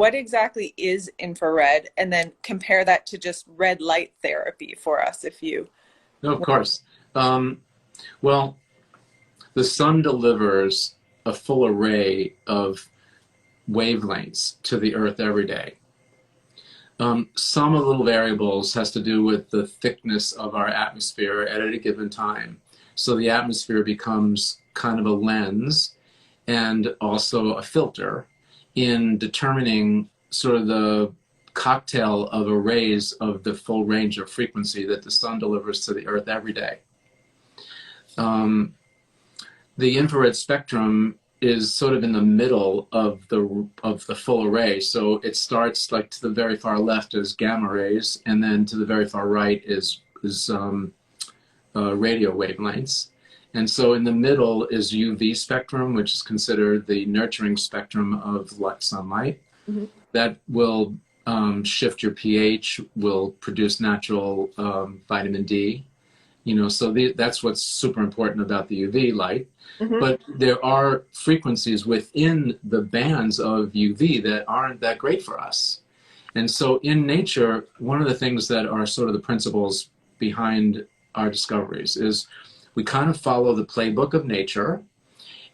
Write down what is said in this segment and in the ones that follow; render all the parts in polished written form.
what exactly is infrared, and then compare that to just red light therapy for us, if you... No, of course. Well, the sun delivers a full array of wavelengths to the Earth every day. Some of the little variables has to do with the thickness of our atmosphere at a given time. So the atmosphere becomes kind of a lens and also a filter in determining sort of the cocktail of arrays of the full range of frequency that the sun delivers to the Earth every day. The infrared spectrum is sort of in the middle of the full array. So it starts like to the very far left is gamma rays, and then to the very far right is radio wavelengths. And so in the middle is UV spectrum, which is considered the nurturing spectrum of sunlight. Mm-hmm. That will shift your pH, will produce natural vitamin D. You know, so that's what's super important about the UV light. Mm-hmm. But there are frequencies within the bands of UV that aren't that great for us. And so in nature, one of the things that are sort of the principles behind our discoveries is we kind of follow the playbook of nature.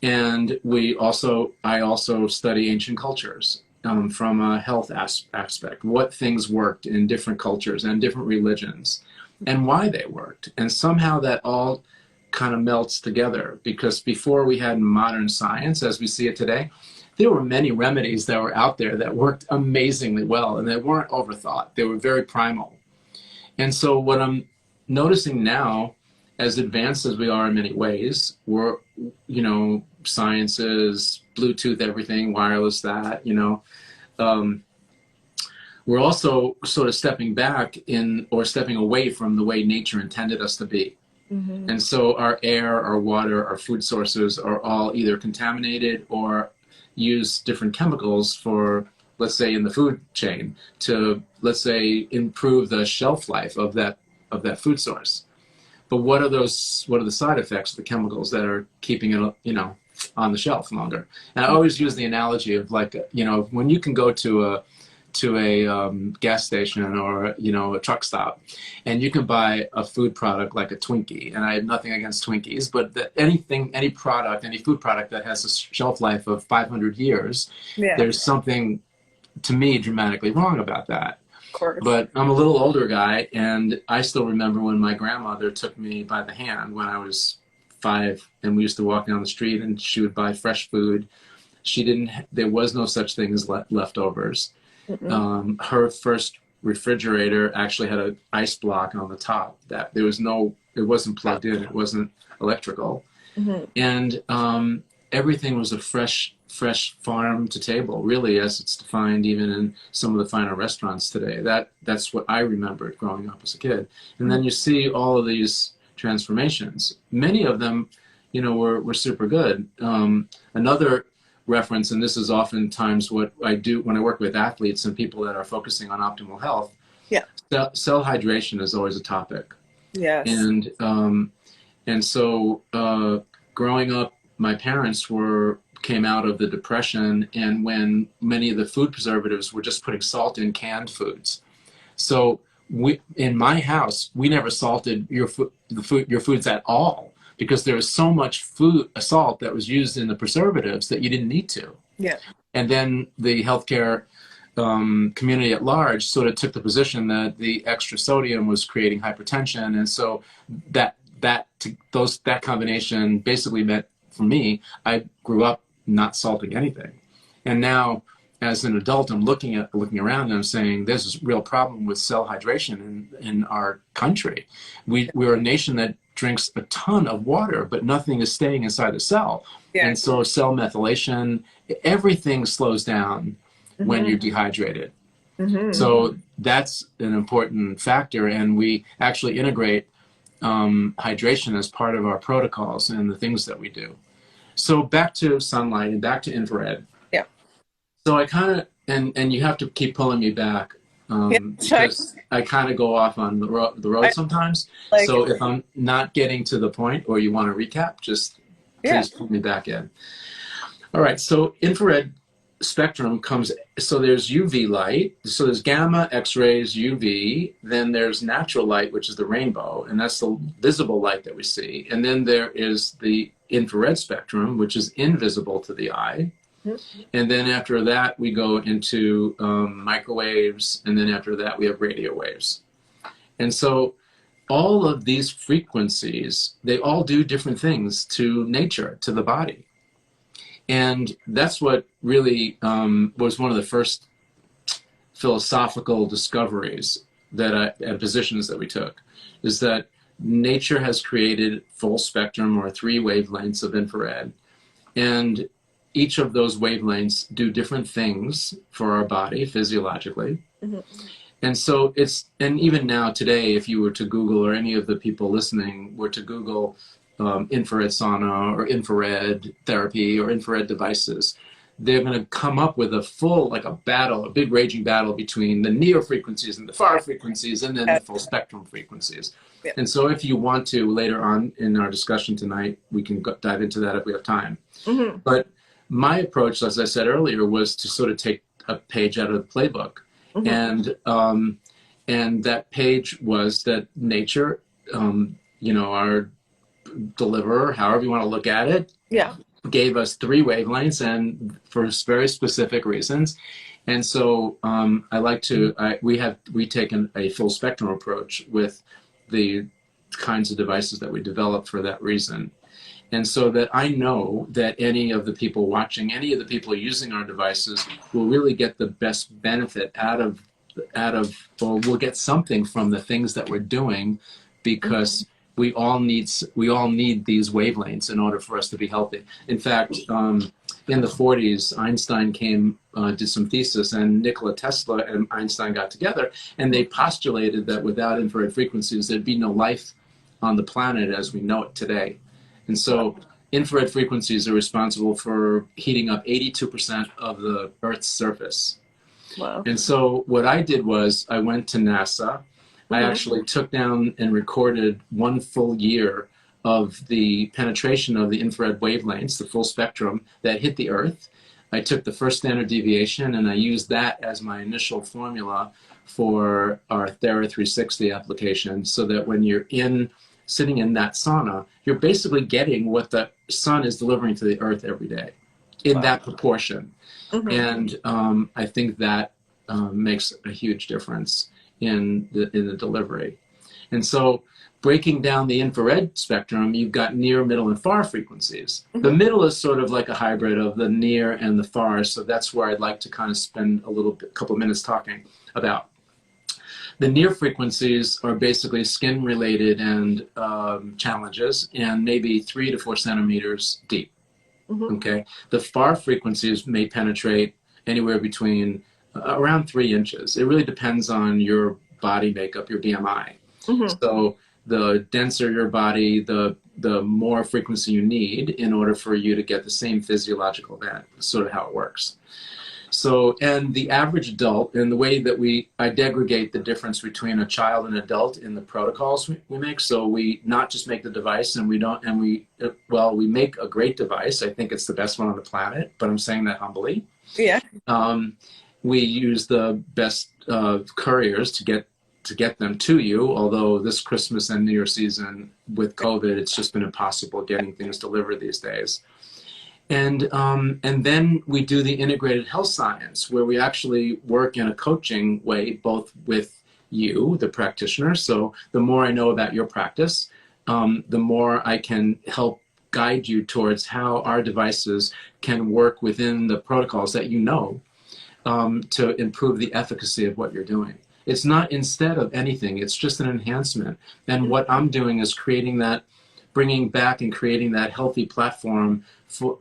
And I also study ancient cultures from a health aspect, what things worked in different cultures and different religions, and why they worked. And somehow that all kind of melts together, because before we had modern science as we see it today, there were many remedies that were out there that worked amazingly well, and they weren't overthought. They were very primal. And so what I'm noticing now, as advanced as we are in many ways, we're, science is Bluetooth, everything, wireless, that, we're also sort of stepping back stepping away from the way nature intended us to be. Mm-hmm. And so our air, our water, our food sources are all either contaminated or use different chemicals for, let's say, in the food chain to, let's say, improve the shelf life of that food source. But what are the side effects of the chemicals that are keeping it, on the shelf longer? And I always use the analogy of when you can go to a gas station or a truck stop, and you can buy a food product like a Twinkie, and I have nothing against Twinkies, but any food product that has a shelf life of 500 years, yeah, there's something, to me, dramatically wrong about that. Of course. But I'm a little older guy, and I still remember when my grandmother took me by the hand when I was 5, and we used to walk down the street, and she would buy fresh food. There was no such thing as leftovers. Mm-hmm. Her first refrigerator actually had an ice block on the top that it wasn't plugged in, it wasn't electrical. Mm-hmm. And everything was a fresh farm to table, really, as it's defined even in some of the finer restaurants today. That's what I remembered growing up as a kid. And then you see all of these transformations. Many of them, were super good. Another reference, and this is oftentimes what I do when I work with athletes and people that are focusing on optimal health. Yeah. Cell hydration is always a topic. Yes. And so growing up, my parents came out of the Depression, and when many of the food preservatives were just putting salt in canned foods. So in my house, we never salted your foods at all, because there was so much salt that was used in the preservatives that you didn't need to. Yeah. And then the healthcare community at large sort of took the position that the extra sodium was creating hypertension, and so that combination basically meant, for me, I grew up not salting anything. And now, as an adult, I'm looking around and I'm saying there's a real problem with cell hydration in our country. We're a nation that drinks a ton of water, but nothing is staying inside the cell. Yeah. And so cell methylation, everything slows down mm-hmm. when you're dehydrated. Mm-hmm. So that's an important factor, and we actually integrate hydration as part of our protocols and the things that we do. So back to sunlight and back to infrared. Yeah. So I kind of, and you have to keep pulling me back because I kind of go off on the road sometimes. So if I'm not getting to the point or you want to recap, just please pull me back in. All right. So infrared spectrum comes, so there's UV light, so there's gamma, X-rays, UV, then there's natural light, which is the rainbow, and that's the visible light that we see. And then there is the infrared spectrum, which is invisible to the eye. And then after that, we go into microwaves, and then after that, we have radio waves. And so all of these frequencies, they all do different things to nature, to the body. And that's what really was one of the first philosophical discoveries that and positions that we took, is that nature has created full spectrum or 3 wavelengths of infrared. And each of those wavelengths do different things for our body physiologically. And so and even now today, if you were to Google, or any of the people listening were to Google infrared sauna or infrared therapy or infrared devices, they're going to come up with a full, like a battle, a big raging battle between the near frequencies and the far frequencies, and then the full spectrum frequencies. Yeah. And so if you want to, later on in our discussion tonight, we can dive into that if we have time. But my approach, as I said earlier, was to sort of take a page out of the playbook. And that page was that nature, our deliverer, however you want to look at it, gave us 3 wavelengths, and for very specific reasons. And so we taken a full spectrum approach with the kinds of devices that we developed for that reason. And so that I know that any of the people watching, any of the people using our devices will really get the best benefit out of, or will get something from the things that we're doing, because we all need these wavelengths in order for us to be healthy. In fact, in the 40s, Einstein did some thesis, and Nikola Tesla and Einstein got together, and they postulated that without infrared frequencies, there'd be no life on the planet as we know it today. And so infrared frequencies are responsible for heating up 82% of the Earth's surface. Wow. And so what I did was I went to NASA. I actually took down and recorded 1 full year of the penetration of the infrared wavelengths, the full spectrum that hit the Earth. I took the first standard deviation, and I used that as my initial formula for our Thera 360 application, so that when you're sitting in that sauna, you're basically getting what the sun is delivering to the Earth every day in that proportion. And I think that makes a huge difference in the delivery. And so breaking down the infrared spectrum, you've got near, middle, and far frequencies. The middle is sort of like a hybrid of the near and the far, so that's where I'd like to kind of spend a couple minutes talking about. The near frequencies are basically skin-related and challenges, and maybe 3 to 4 centimeters deep. Okay. The far frequencies may penetrate anywhere between around 3 inches. It really depends on your body makeup, your BMI. So the denser your body, the more frequency you need in order for you to get the same physiological event. That's sort of how it works. So, and the average adult, and the way that I degradate the difference between a child and adult in the protocols we make. So we not just make the device, and we make a great device. I think it's the best one on the planet, but I'm saying that humbly. Yeah. We use the best couriers to get them to you, although this Christmas and New Year season with COVID, it's just been impossible getting things delivered these days. And then we do the integrated health science, where we actually work in a coaching way, both with you, the practitioner. So the more I know about your practice, the more I can help guide you towards how our devices can work within the protocols that you know, to improve the efficacy of what you're doing. It's not instead of anything, it's just an enhancement. And what I'm doing is bringing back and creating that healthy platform,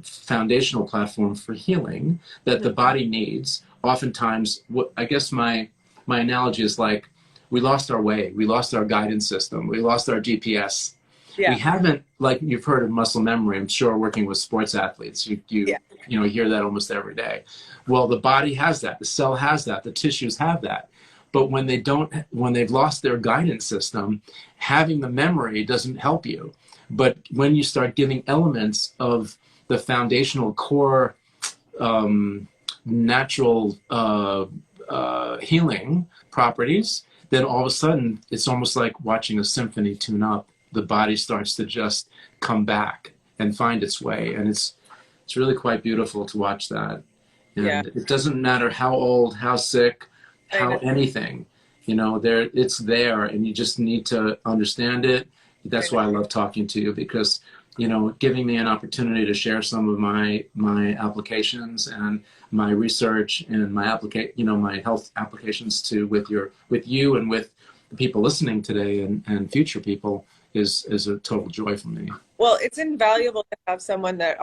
foundational platform for healing that the body needs. Oftentimes, I guess my analogy is like, we lost our way, we lost our guidance system, we lost our GPS. We haven't, like you've heard of muscle memory, I'm sure, working with sports athletes, you hear that almost every day. Well, the body has that, the cell has that, the tissues have that. But when they've lost their guidance system, having the memory doesn't help you. But when you start giving elements of the foundational core natural healing properties, then all of a sudden it's almost like watching a symphony tune up. The body starts to just come back and find its way, and it's really quite beautiful to watch that. Yeah, And it doesn't matter how old, how sick, I how know. anything, it's there, and you just need to understand it. I That's know. why I love talking to you, because giving me an opportunity to share some of my applications and my research and my health applications with you and with the people listening today and future people is a total joy for me. Well, it's invaluable to have someone that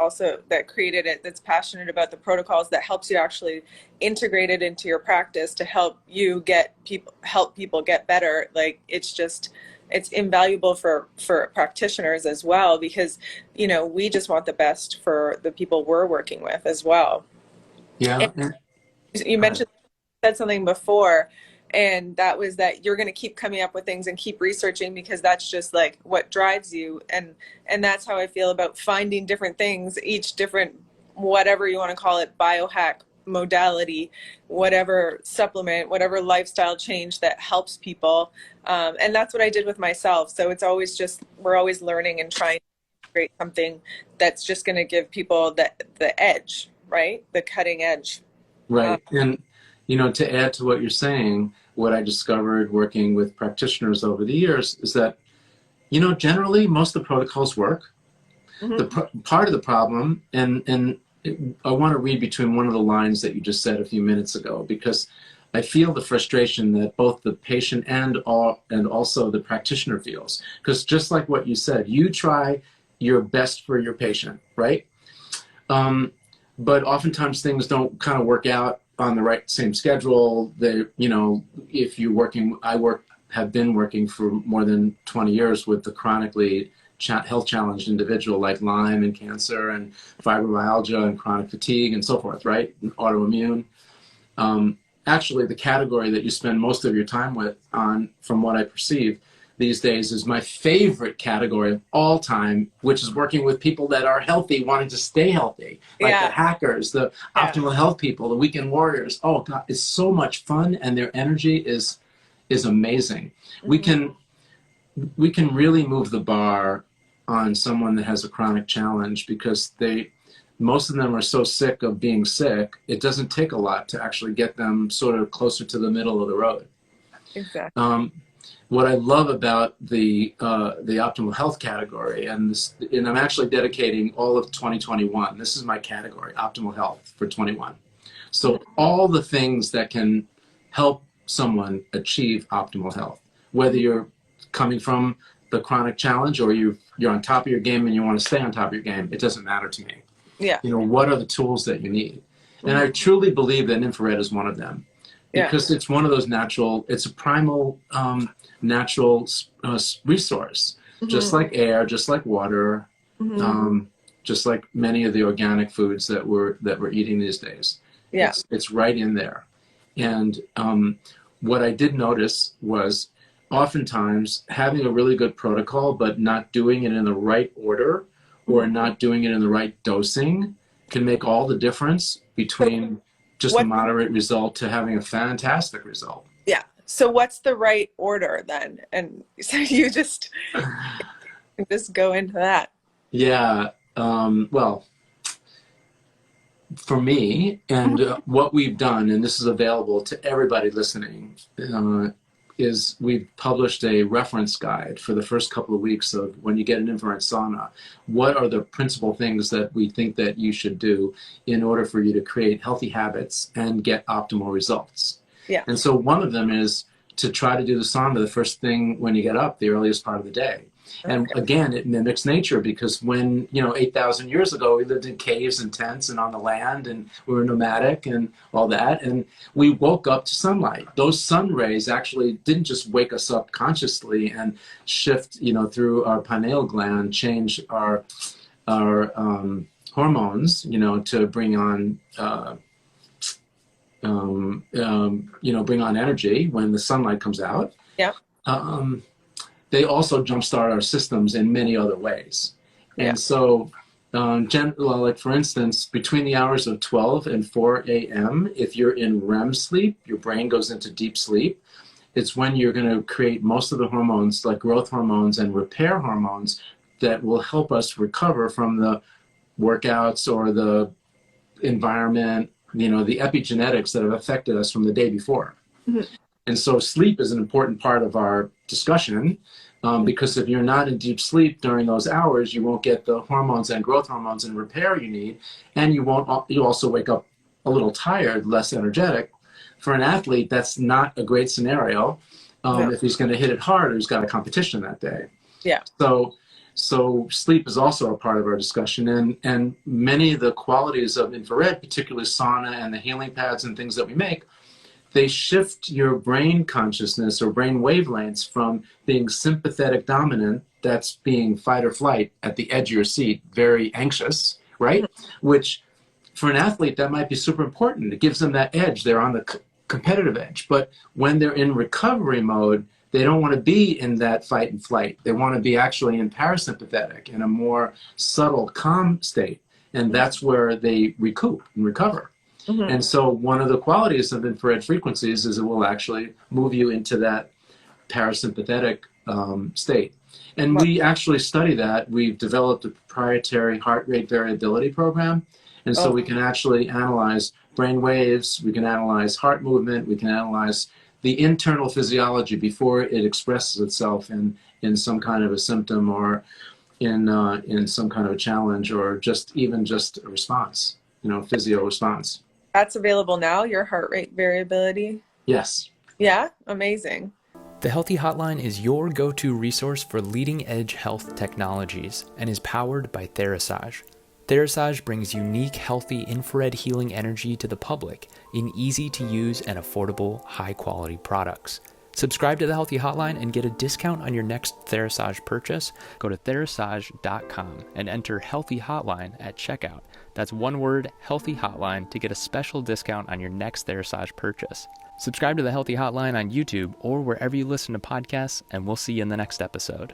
created it, that's passionate about the protocols, that helps you actually integrate it into your practice to help people get better. Like, it's invaluable for practitioners as well, because we just want the best for the people we're working with as well. Yeah. And you mentioned, said something before, and that was that you're going to keep coming up with things and keep researching, because that's just like what drives you. And that's how I feel about finding different things, each different, whatever you want to call it, biohack modality, whatever supplement, whatever lifestyle change that helps people. And that's what I did with myself. So it's always just, we're always learning and trying to create something that's just going to give people the edge, right? The cutting edge. Right. And, to add to what you're saying, what I discovered working with practitioners over the years is that, generally most of the protocols work. Part of the problem, and I want to read between one of the lines that you just said a few minutes ago, because I feel the frustration that both the patient and also the practitioner feels. Because just like what you said, you try your best for your patient, right? But oftentimes things don't kind of work out on the same schedule. If you're working, have been working for more than 20 years with the chronically health challenged individual, like Lyme and cancer and fibromyalgia and chronic fatigue and so forth, right? And autoimmune. Actually, the category that you spend most of your time from what I perceive these days, is my favorite category of all time, which is working with people that are healthy, wanting to stay healthy, like the hackers, the optimal health people, the weekend warriors. Oh God, it's so much fun, and their energy is amazing. We can really move the bar on someone that has a chronic challenge, because most of them are so sick of being sick, it doesn't take a lot to actually get them sort of closer to the middle of the road. Exactly. What I love about the optimal health category, and I'm actually dedicating all of 2021. This is my category, optimal health for 21. So all the things that can help someone achieve optimal health, whether you're coming from the chronic challenge or you're on top of your game and you want to stay on top of your game, it doesn't matter to me. Yeah. What are the tools that you need? And I truly believe that infrared is one of them, because it's one of those it's a primal natural resource, just like air, just like water, just like many of the organic foods that we're eating these days. Yeah. It's right in there. And what I did notice was oftentimes having a really good protocol, but not doing it in the right order or not doing it in the right dosing can make all the difference between just a moderate result to having a fantastic result. Yeah. So what's the right order then? And so you just go into that. Yeah. Well, for me, and what we've done, and this is available to everybody listening, is we've published a reference guide for the first couple of weeks of when you get an infrared sauna. What are the principal things that we think that you should do in order for you to create healthy habits and get optimal results? Yeah. And so one of them is to try to do the sauna the first thing when you get up, the earliest part of the day. And again, it mimics nature, because when, 8,000 years ago, we lived in caves and tents and on the land, and we were nomadic and all that. And we woke up to sunlight. Those sun rays actually didn't just wake us up consciously and shift, through our pineal gland, change our hormones, to bring on, bring on energy when the sunlight comes out. Yeah. They also jumpstart our systems in many other ways. And so Like for instance, between the hours of 12 and 4 a.m., if you're in REM sleep, your brain goes into deep sleep. It's when you're going to create most of the hormones, like growth hormones and repair hormones, that will help us recover from the workouts or the environment, the epigenetics that have affected us from the day before. Mm-hmm. And so sleep is an important part of our discussion, because if you're not in deep sleep during those hours, you won't get the hormones and growth hormones and repair you need, and you also wake up a little tired, less energetic. For an athlete, that's not a great scenario, if he's going to hit it hard or he's got a competition that day. Yeah. So sleep is also a part of our discussion, and many of the qualities of infrared, particularly sauna and the healing pads and things that we make, they shift your brain consciousness or brain wavelengths from being sympathetic dominant, that's being fight or flight at the edge of your seat, very anxious, right? Mm-hmm. Which for an athlete, that might be super important. It gives them that edge. They're on the competitive edge. But when they're in recovery mode, they don't want to be in that fight and flight. They want to be actually in parasympathetic, in a more subtle, calm state. And that's where they recoup and recover. Mm-hmm. And so one of the qualities of infrared frequencies is it will actually move you into that parasympathetic state. And we actually study that. We've developed a proprietary heart rate variability program. And so we can actually analyze brain waves, we can analyze heart movement, we can analyze the internal physiology before it expresses itself in some kind of a symptom or in some kind of a challenge, or just a response, physio response. That's available now, your heart rate variability? Yes. Yeah? Amazing. The Healthy Hotline is your go-to resource for leading-edge health technologies and is powered by Therasage. Therasage brings unique, healthy infrared healing energy to the public in easy-to-use and affordable, high-quality products. Subscribe to the Healthy Hotline and get a discount on your next Therasage purchase. Go to Therasage.com and enter Healthy Hotline at checkout. That's one word, Healthy Hotline, to get a special discount on your next Therasage purchase. Subscribe to the Healthy Hotline on YouTube or wherever you listen to podcasts, and we'll see you in the next episode.